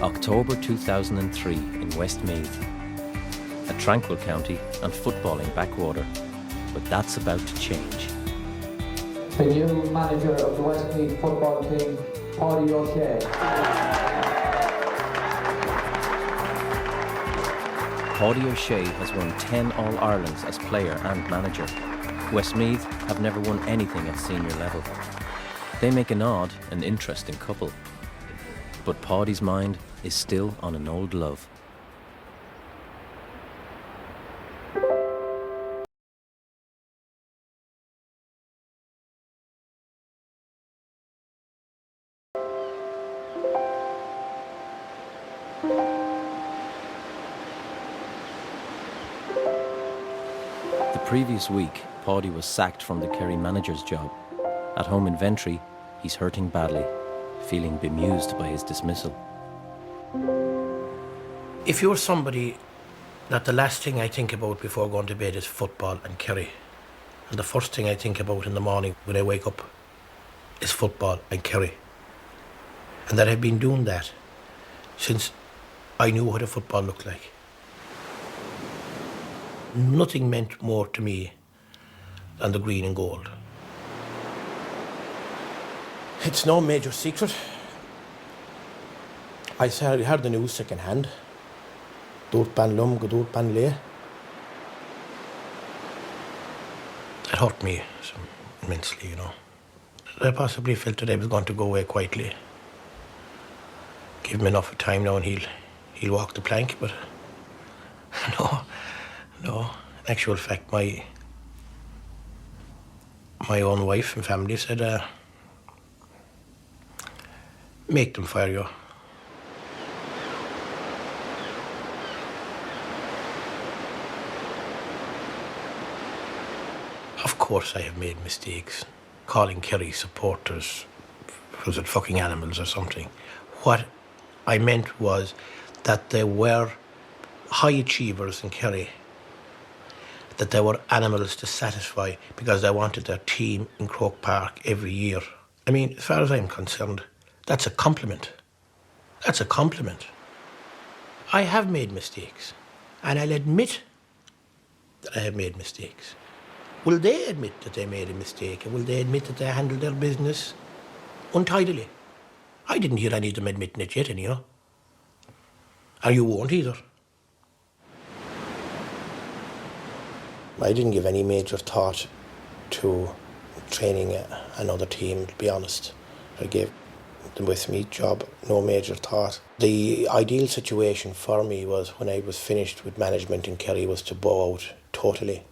October 2003 in Westmeath, a tranquil county and footballing backwater, but that's about to change. The new manager of the Westmeath football team, Páidí O'Shea. Páidí O'Shea has won 10 All-Irelands as player and manager. Westmeath have never won anything at senior level. They make an odd and interesting couple. But Páidí's mind is still on an old love. The previous week, Páidí was sacked from the Kerry manager's job. At home in Ventry, he's hurting badly, feeling bemused by his dismissal. If you're somebody that the last thing I think about before going to bed is football and Kerry, and the first thing I think about in the morning when I wake up is football and Kerry, and that I've been doing that since I knew what a football looked like. Nothing meant more to me than the green and gold. It's no major secret. I heard the news second hand. Dúirt ban lum, go dúirt ban lé. It hurt me immensely, you know. I possibly felt that I was going to go away quietly. Give him enough of time now and he'll walk the plank, but no. In actual fact, my own wife and family said, make them fire you. Of course I have made mistakes, calling Kerry supporters, was it fucking animals or something. What I meant was that they were high achievers in Kerry, that they were animals to satisfy because they wanted their team in Croke Park every year. I mean, as far as I'm concerned, that's a compliment. That's a compliment. I have made mistakes, and I'll admit that I have made mistakes. Will they admit that they made a mistake, and will they admit that they handled their business untidily? I didn't hear any of them admitting it yet, anyhow. And you won't either. I didn't give any major thought to training another team, to be honest. I gave the Westmeath job no major thought. The ideal situation for me was when I was finished with management in Kerry was to bow out totally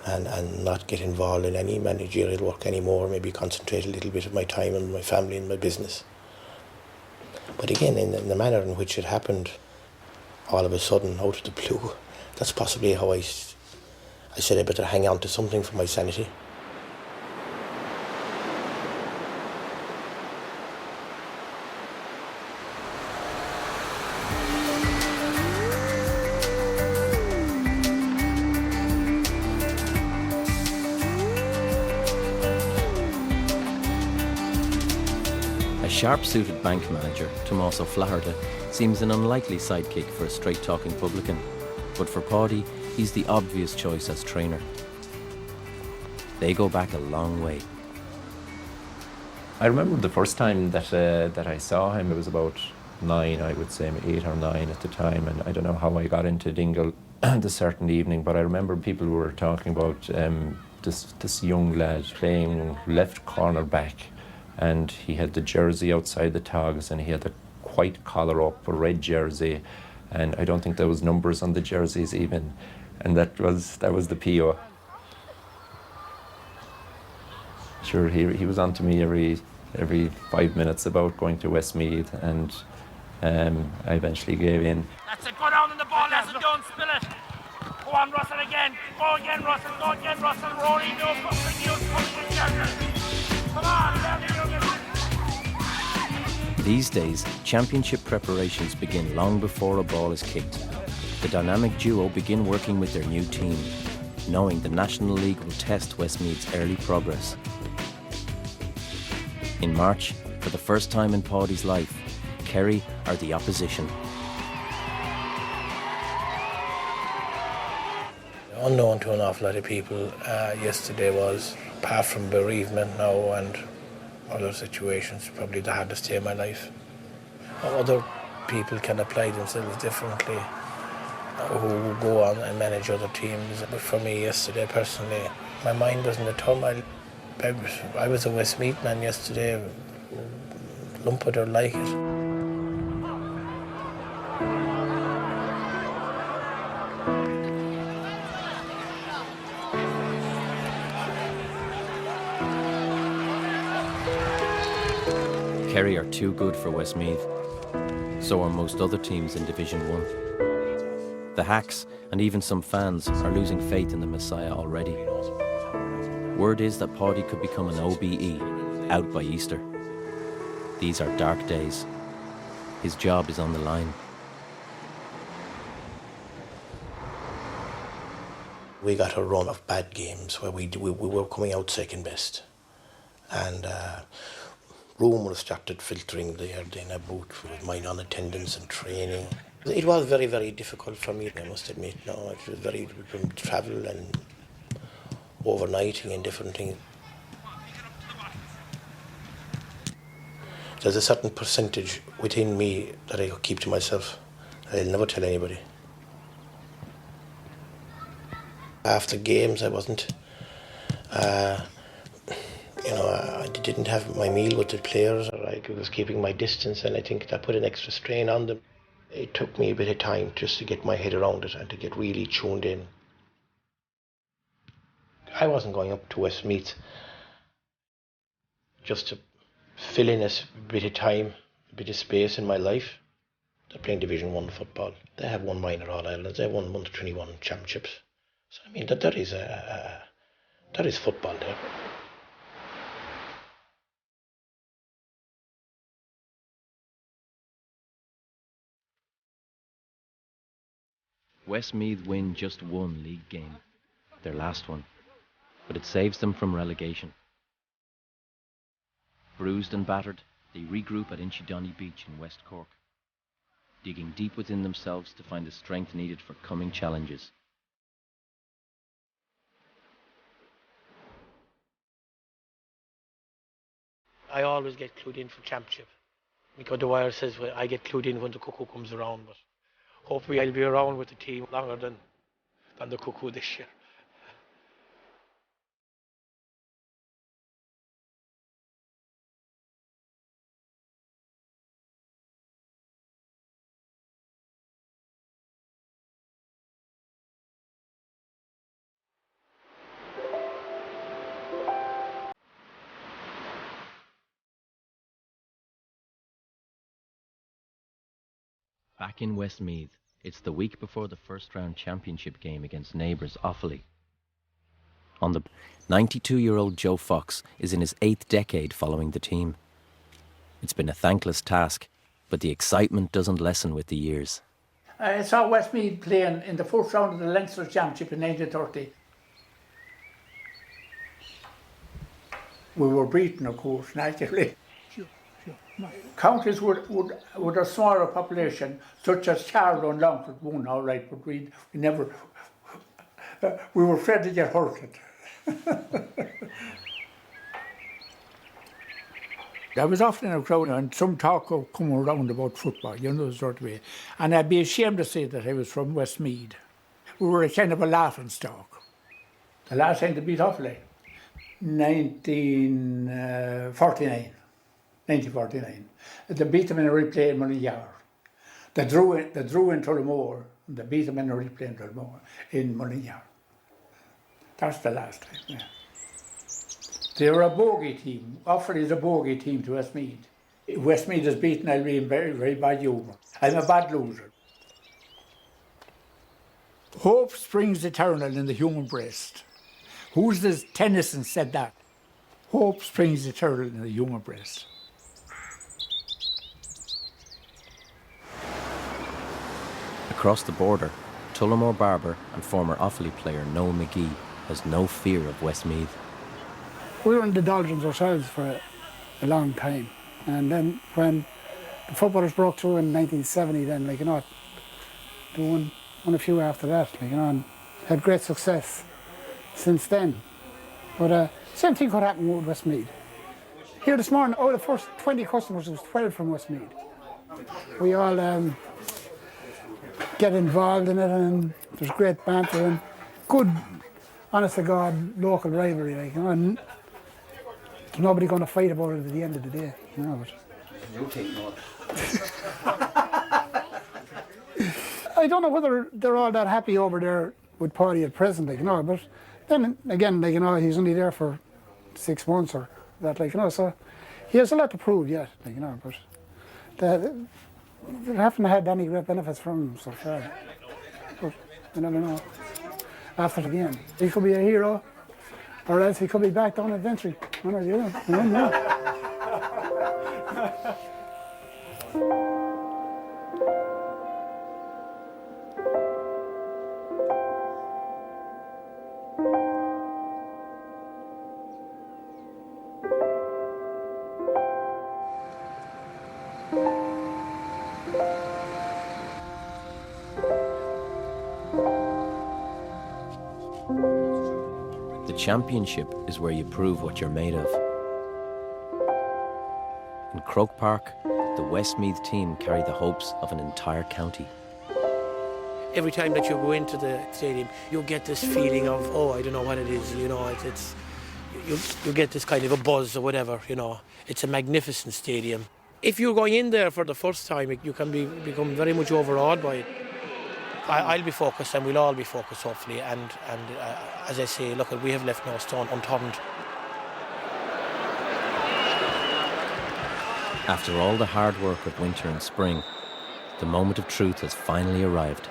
and not get involved in any managerial work anymore, maybe concentrate a little bit of my time on my family and my business. But again, in the manner in which it happened, all of a sudden, out of the blue, that's possibly how I said I better hang on to something for my sanity. A sharp-suited bank manager, Tommaso Flaherty, seems an unlikely sidekick for a straight-talking publican. But for Páidí, he's the obvious choice as trainer. They go back a long way. I remember the first time that I saw him, it was about 9, I would say, 8 or 9 at the time, and I don't know how I got into Dingle the certain evening, but I remember people were talking about this young lad playing left corner back, and he had the jersey outside the togs, and he had the white collar up, a red jersey, and I don't think there was numbers on the jerseys even, and that was the PO. Sure, he was on to me every 5 minutes about going to Westmeath, and I eventually gave in. That's it, go down on the ball, Russell, don't spill it. Go on, Russell, again. Go again, Russell, Rory, no fucking news coming in January. Come on, Larry, These days, championship preparations begin long before a ball is kicked. The dynamic duo begin working with their new team, knowing the National League will test Westmeath's early progress. In March, for the first time in Páidí's life, Kerry are the opposition. Unknown to an awful lot of people, yesterday was, apart from bereavement now and other situations, probably the hardest day of my life. Other people can apply themselves differently, who go on and manage other teams. But for me yesterday, personally, my mind was in a turmoil. I was a Westmeath man yesterday, lump it or like it. Kerry are too good for Westmeath. So are most other teams in Division 1. The Hacks and even some fans are losing faith in the Messiah already. Word is that Paddy could become an OBE out by Easter. These are dark days. His job is on the line. We got a run of bad games where we were coming out second best. And rumours started filtering there in a boot with my non-attendance and training. It was very, very difficult for me, I must admit. No, it was very, from travel and overnighting and different things. There's a certain percentage within me that I keep to myself. I'll never tell anybody. After games, I wasn't, I didn't have my meal with the players. I was keeping my distance, and I think that put an extra strain on them. It took me a bit of time just to get my head around it and to get really tuned in. I wasn't going up to Westmeath just to fill in a bit of time, a bit of space in my life. They're playing Division 1 football. They have won minor All-Irelands. They have won Under 21 championships. So I mean that is football there. Westmeath win just one league game, their last one, but it saves them from relegation. Bruised and battered, they regroup at Inchydonny Beach in West Cork, digging deep within themselves to find the strength needed for coming challenges. I always get clued in for championship. Because the wire says I get clued in when the cuckoo comes around, but hopefully I'll be around with the team longer than the cuckoo this year. Back in Westmeath, it's the week before the first round championship game against neighbours Offaly. On the 92-year-old Joe Fox is in his 8th decade following the team. It's been a thankless task, but the excitement doesn't lessen with the years. I saw Westmeath playing in the first round of the Leinster Championship in 1930. We were beaten, of course, naturally. Counties with a smaller population, such as Carlow and Longford, won all right, but we never, we were afraid to get hurted. I was often in a crowd and some talk of coming around about football, you know, sort of way. And I'd be ashamed to say that I was from Westmeath. We were a kind of a laughing stock. The last time they beat Offaly, 1949. They beat them in a replay in Mullingar. They drew in Tullamore, and they beat them in a replay in Mullingar. That's the last time, yeah. They were a bogey team. Offaly is a bogey team to Westmeath. If Westmeath is beaten, I'll be in very, very bad humour. I'm a bad loser. Hope springs eternal in the human breast. Who's this Tennyson said that? Hope springs eternal in the human breast. Across the border, Tullamore Barber and former Offaly player Noel McGee has no fear of Westmeath. We were in the doldrums ourselves for a long time, and then when the footballers broke through in 1970 then, like, you know, they won a few after that, like, you know, and had great success since then. But same thing could happen with Westmeath. Here this morning, out of the first 20 customers, there was 12 from Westmeath. We all get involved in it, and there's great banter and good, honest to God, local rivalry, like, you know, and there's nobody going to fight about it at the end of the day, you know. But You take note. I don't know whether they're all that happy over there with Paddy at present, like, you know, but then again, like, you know, he's only there for 6 months or that, like, you know, so he has a lot to prove yet, like, you know, but they haven't had any great benefits from him so far. But you never know. After the end, he could be a hero, or else he could be back down at Ventry. One or the other. You don't know. The championship is where you prove what you're made of. In Croke Park, the Westmeath team carry the hopes of an entire county. Every time that you go into the stadium, you get this feeling of, oh, I don't know what it is, you know, you get this kind of a buzz or whatever, you know. It's a magnificent stadium. If you're going in there for the first time, you can become very much overawed by it. I'll be focused, and we'll all be focused, hopefully, and as I say, look, we have left no stone unturned. After all the hard work of winter and spring, the moment of truth has finally arrived.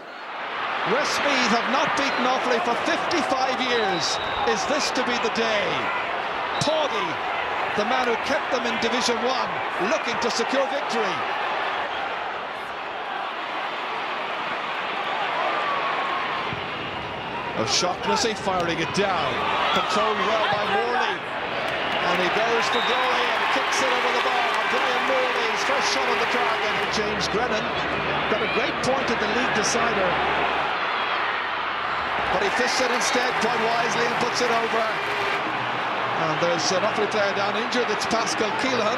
Westmeath have not beaten Offaly for 55 years. Is this to be the day? Paddy, the man who kept them in Division 1, looking to secure victory. O'Shaughnessy firing it down, controlled well by Morley, and he goes for glory and kicks it over the bar. Brian Morley's first shot on the target, and James Grennan got a great point at the league decider, but he fists it instead quite wisely and puts it over. And there's an Offaly player down injured. It's Pascal Keelan.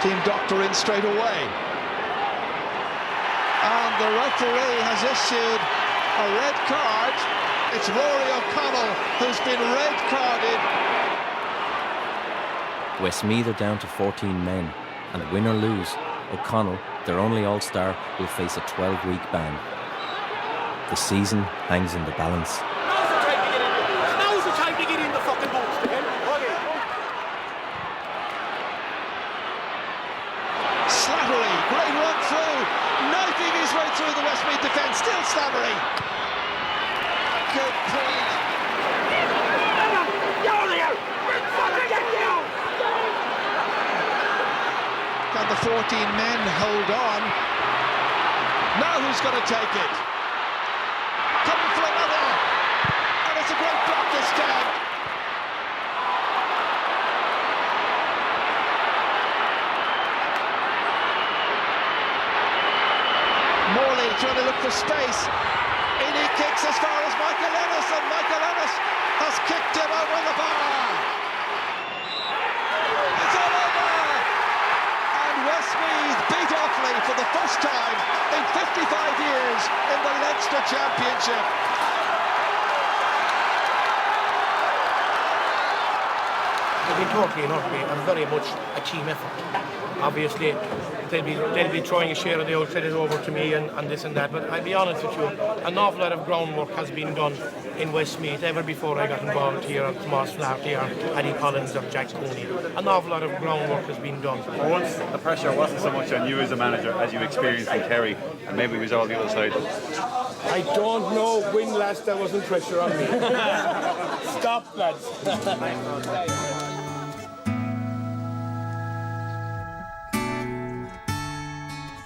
Team doctor in straight away, and the referee has issued a red card. It's Rory O'Connell who's been red carded. Westmeath are down to 14 men, and win or lose, O'Connell, their only All-Star, will face a 12-week ban. The season hangs in the balance. Now's the time to get in. Now's the time to get in the fucking boots again. Slattery, great run through, knifing his way through the Westmeath defence. Still Slattery. Good point. Can the 14 men hold on? Now who's going to take it? Coming for another, and it's a great block this time. Morley trying to look for space. In he kicks as far as Michael Ennis, and Michael Ennis has kicked him over the bar. It's all over, and Westmeath beat Offaly for the first time in 55 years in the Leinster Championship. It'll be totally and utterly and very much a team effort. Obviously, they'll be throwing a share of the old credit over to me and this and that, but I'll be honest with you, an awful lot of groundwork has been done in Westmeath ever before I got involved here, or Tomas Flaherty or Eddie Collins or Jack Cooney. An awful lot of groundwork has been done. Once the pressure wasn't so much on you as a manager as you experienced in Kerry, and maybe it was all the other side. I don't know when last there wasn't pressure on me. Stop, lads.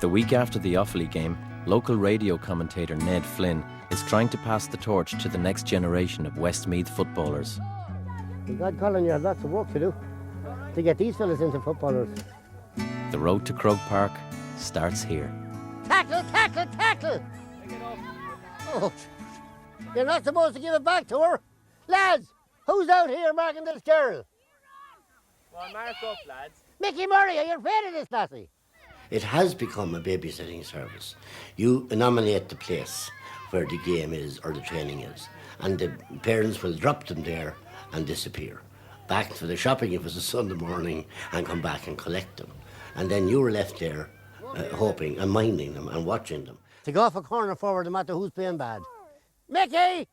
The week after the Offaly game, local radio commentator Ned Flynn is trying to pass the torch to the next generation of Westmeath footballers. God, Colin, you have lots of work to do to get these fellas into footballers. The road to Croke Park starts here. Tackle, tackle, tackle! Oh, you're not supposed to give it back to her. Lads, who's out here marking this girl? Well, mark up, lads. Mickey Murray, are you afraid of this lassie? It has become a babysitting service. You nominate the place where the game is or the training is, and the parents will drop them there and disappear. Back for the shopping if it's a Sunday morning and come back and collect them. And then you're left there hoping and minding them and watching them. To go off a corner forward no matter who's playing bad. Mickey!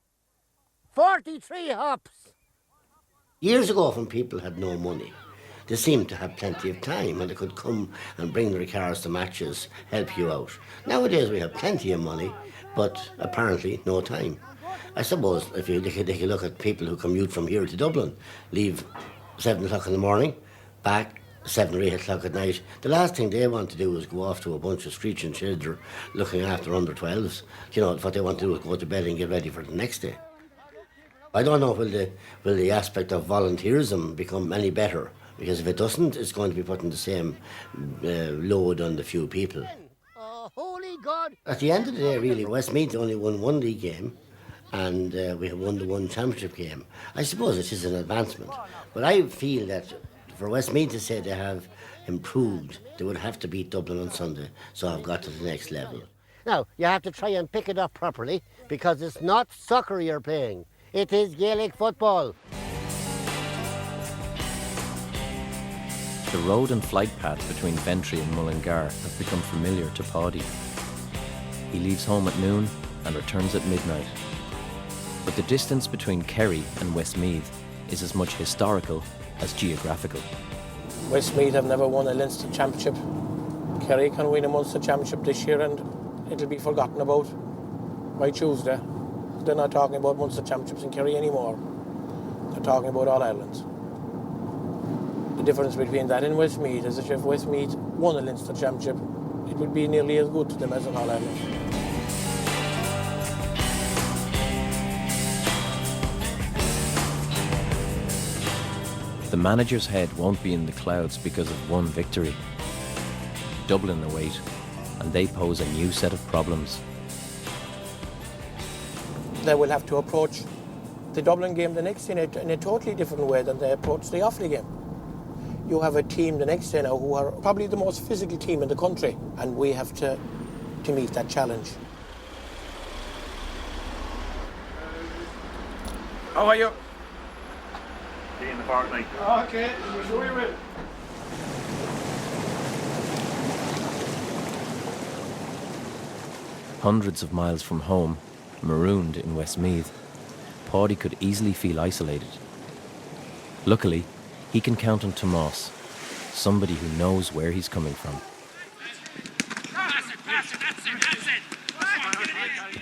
43 hops! Years ago, when people had no money, they seemed to have plenty of time and they could come and bring their cars to matches, help you out. Nowadays we have plenty of money, but apparently no time. I suppose if you look at people who commute from here to Dublin, leave 7 o'clock in the morning, back 7 or 8 o'clock at night, the last thing they want to do is go off to a bunch of screeching children looking after under 12s. You know, what they want to do is go to bed and get ready for the next day. I don't know will the aspect of volunteerism become any better, because if it doesn't, it's going to be putting the same load on the few people. Oh, holy God! At the end of the day, really, Westmeath only won one league game, and we have won the one championship game. I suppose it is an advancement, but I feel that for Westmeath to say they have improved, they would have to beat Dublin on Sunday, so I've got to the next level. Now, you have to try and pick it up properly, because it's not soccer you're playing. It is Gaelic football. The road and flight paths between Ventry and Mullingar have become familiar to Paddy. He leaves home at noon and returns at midnight. But the distance between Kerry and Westmeath is as much historical as geographical. Westmeath have never won a Leinster Championship. Kerry can win a Munster Championship this year and it'll be forgotten about by Tuesday. They're not talking about Munster Championships in Kerry anymore. They're talking about All Ireland. The difference between that and Westmeath is that if Westmeath won a Leinster Championship, it would be nearly as good to them as an All Ireland. The manager's head won't be in the clouds because of one victory. Dublin await, and they pose a new set of problems. They will have to approach the Dublin game the next day in a totally different way than they approached the Offaly game. You have a team the next day now who are probably the most physical team in the country, and we have to meet that challenge. How are you? See you in the fortnight. Okay, I'm sure you will. Hundreds of miles from home, marooned in Westmeath, Paddy could easily feel isolated. Luckily, he can count on Tomas, somebody who knows where he's coming from.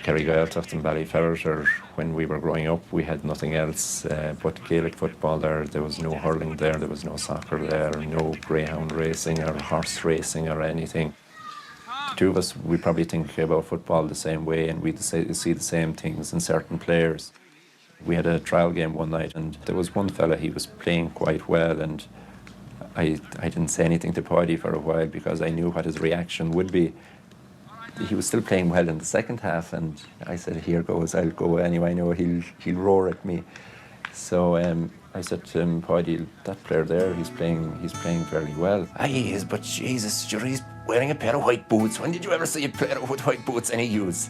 Kerry Gaeltacht and Ballyferriter, when we were growing up, we had nothing else but Gaelic football there. There was no hurling there was no soccer there, no greyhound racing or horse racing or anything. The two of us, we probably think about football the same way, and we see the same things in certain players. We had a trial game one night, and there was one fella, he was playing quite well, and I didn't say anything to Paddy for a while because I knew what his reaction would be. He was still playing well in the second half, and I said, here goes, I'll go anyway, I know he'll roar at me. So I said to him, Paddy, that player there, he's playing very well. Aye, he is, but Jesus, sure, he's wearing a pair of white boots. When did you ever see a player with white boots any use?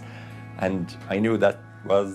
And I knew that was